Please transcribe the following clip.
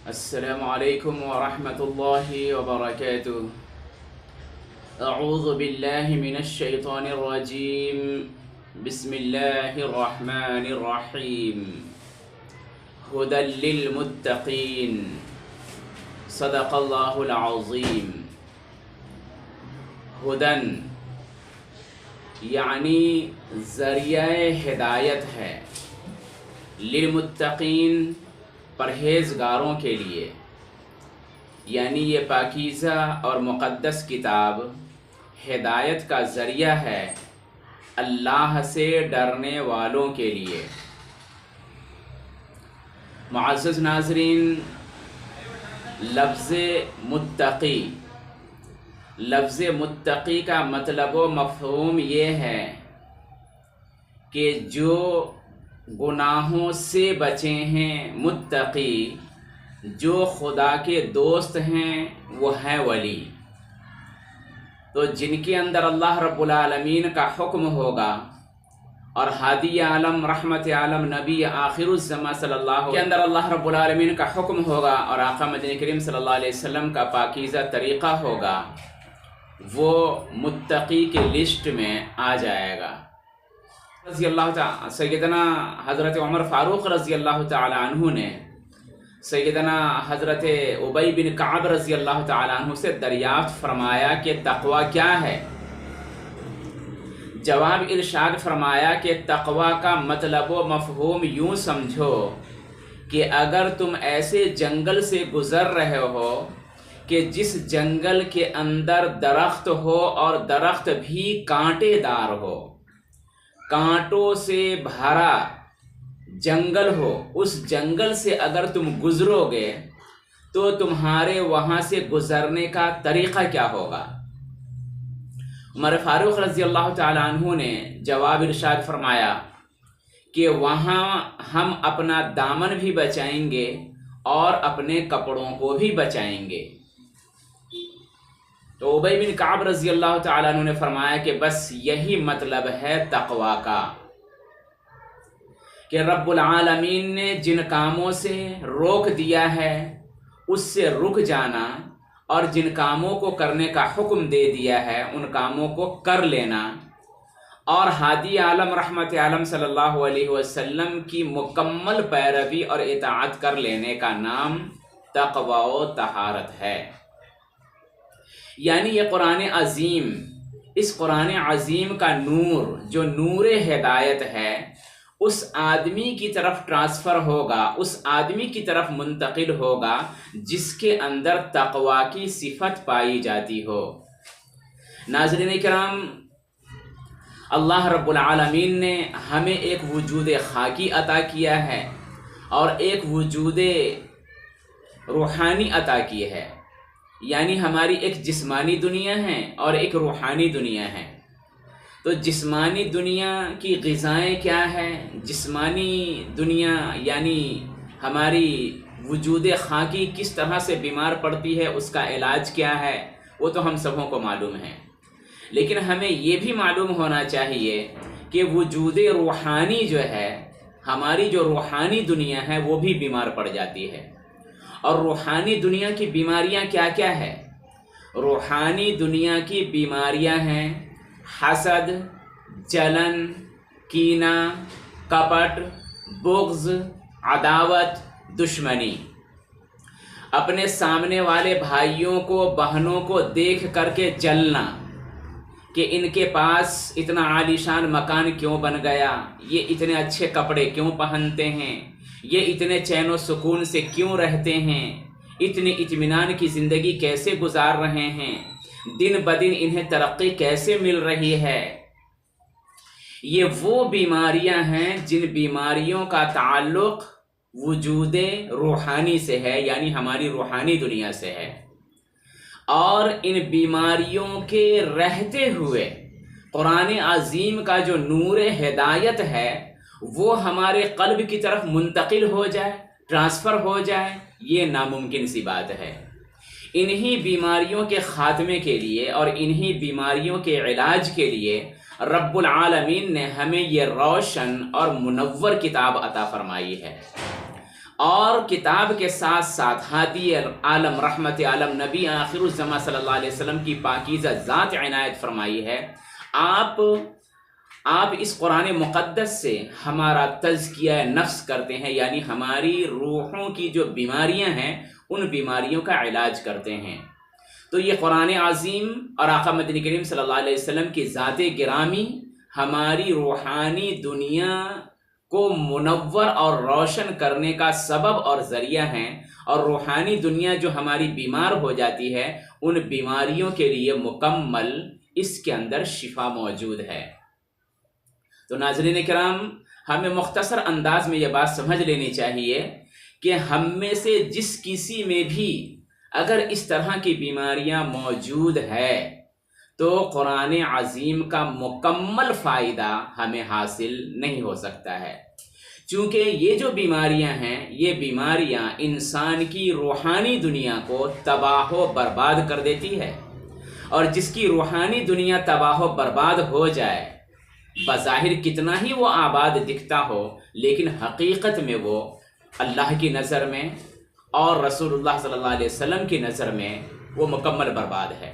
السلام علیکم ورحمۃ اللہ وبرکاتہ۔ اعوذ باللہ من الشیطان الرجیم، بسم اللہ الرحمن الرحیم۔ ھدی للمتقین، صدق اللہ العظیم۔ ہدن یعنی ذریعہ ہدایت ہے، للمتقین پرہیزگاروں کے لیے، یعنی یہ پاکیزہ اور مقدس کتاب ہدایت کا ذریعہ ہے اللہ سے ڈرنے والوں کے لیے۔ معزز ناظرین، لفظ متقی کا مطلب و مفہوم یہ ہے کہ جو گناہوں سے بچے ہیں، متقی جو خدا کے دوست ہیں وہ ہیں ولی۔ تو جن کے اندر اللہ رب العالمین کا حکم ہوگا اور ہادی عالم رحمت عالم نبی آخر الزماں صلی اللہ علیہ وسلم کے اندر اللہ رب العالمین کا حکم ہوگا اور آقا مدنی کریم صلی اللہ علیہ وسلم کا پاکیزہ طریقہ ہوگا، وہ متقی کی لسٹ میں آ جائے گا۔ رضی اللہ تعالی سیدنا حضرت عمر فاروق رضی اللہ تعالی عنہ نے سیدنا حضرت ابی بن کعب رضی اللہ تعالی عنہ سے دریافت فرمایا کہ تقوی کیا ہے؟ جواب ارشاد فرمایا کہ تقوی کا مطلب و مفہوم یوں سمجھو کہ اگر تم ایسے جنگل سے گزر رہے ہو کہ جس جنگل کے اندر درخت ہو اور درخت بھی کانٹے دار ہو، کانٹوں سے بھرا جنگل ہو، اس جنگل سے اگر تم گزرو گے تو تمہارے وہاں سے گزرنے کا طریقہ کیا ہوگا؟ عمر فاروق رضی اللہ تعالی عنہ نے جواب ارشاد فرمایا کہ وہاں ہم اپنا دامن بھی بچائیں گے اور اپنے کپڑوں کو بھی بچائیں گے۔ تو ابی بن کعب رضی اللہ تعالیٰ عنہ نے فرمایا کہ بس یہی مطلب ہے تقوی کا، کہ رب العالمین نے جن کاموں سے روک دیا ہے اس سے رک جانا، اور جن کاموں کو کرنے کا حکم دے دیا ہے ان کاموں کو کر لینا، اور ہادی عالم رحمت عالم صلی اللہ علیہ وسلم کی مکمل پیروی اور اطاعت کر لینے کا نام تقوی و طہارت ہے۔ یعنی یہ قرآن عظیم، اس قرآن عظیم کا نور جو نور ہدایت ہے اس آدمی کی طرف ٹرانسفر ہوگا، اس آدمی کی طرف منتقل ہوگا جس کے اندر تقوی کی صفت پائی جاتی ہو۔ ناظرین کرام، اللہ رب العالمین نے ہمیں ایک وجود خاکی عطا کیا ہے اور ایک وجود روحانی عطا کی ہے، یعنی ہماری ایک جسمانی دنیا ہے اور ایک روحانی دنیا ہے۔ تو جسمانی دنیا کی غذائیں کیا ہے؟ جسمانی دنیا یعنی ہماری وجود خاکی کس طرح سے بیمار پڑتی ہے، اس کا علاج کیا ہے، وہ تو ہم سبوں کو معلوم ہے، لیکن ہمیں یہ بھی معلوم ہونا چاہیے کہ وجود روحانی جو ہے، ہماری جو روحانی دنیا ہے وہ بھی بیمار پڑ جاتی ہے۔ اور روحانی دنیا کی بیماریاں کیا کیا ہے؟ روحانی دنیا کی بیماریاں ہیں حسد، جلن، کینہ، کپٹ، بغض، عداوت، دشمنی۔ اپنے سامنے والے بھائیوں کو بہنوں کو دیکھ کر کے جلنا کہ ان کے پاس اتنا عالیشان مکان کیوں بن گیا، یہ اتنے اچھے کپڑے کیوں پہنتے ہیں، یہ اتنے چین و سکون سے کیوں رہتے ہیں، اتنی اطمینان کی زندگی کیسے گزار رہے ہیں، دن بدن انہیں ترقی کیسے مل رہی ہے۔ یہ وہ بیماریاں ہیں جن بیماریوں کا تعلق وجود روحانی سے ہے، یعنی ہماری روحانی دنیا سے ہے، اور ان بیماریوں کے رہتے ہوئے قرآن عظیم کا جو نور ہدایت ہے وہ ہمارے قلب کی طرف منتقل ہو جائے، ٹرانسفر ہو جائے، یہ ناممکن سی بات ہے۔ انہی بیماریوں کے خاتمے کے لیے اور انہی بیماریوں کے علاج کے لیے رب العالمین نے ہمیں یہ روشن اور منور کتاب عطا فرمائی ہے۔ اور کتاب کے ساتھ ساتھ ہادی عالم رحمت عالم نبی آخر الزماں صلی اللہ علیہ وسلم کی پاکیزہ ذات عنایت فرمائی ہے، آپ اس قرآن مقدس سے ہمارا تزکیہ نفس کرتے ہیں، یعنی ہماری روحوں کی جو بیماریاں ہیں ان بیماریوں کا علاج کرتے ہیں۔ تو یہ قرآن عظیم اور آقا مدنی کریم صلی اللہ علیہ وسلم کی ذات گرامی ہماری روحانی دنیا کو منور اور روشن کرنے کا سبب اور ذریعہ ہیں، اور روحانی دنیا جو ہماری بیمار ہو جاتی ہے ان بیماریوں کے لیے مکمل اس کے اندر شفا موجود ہے۔ تو ناظرین کرام، ہمیں مختصر انداز میں یہ بات سمجھ لینی چاہیے کہ ہم میں سے جس کسی میں بھی اگر اس طرح کی بیماریاں موجود ہے تو قرآن عظیم کا مکمل فائدہ ہمیں حاصل نہیں ہو سکتا ہے، چونکہ یہ جو بیماریاں ہیں یہ بیماریاں انسان کی روحانی دنیا کو تباہ و برباد کر دیتی ہے، اور جس کی روحانی دنیا تباہ و برباد ہو جائے بظاہر کتنا ہی وہ آباد دکھتا ہو، لیکن حقیقت میں وہ اللہ کی نظر میں اور رسول اللہ صلی اللہ علیہ وسلم کی نظر میں وہ مکمل برباد ہے۔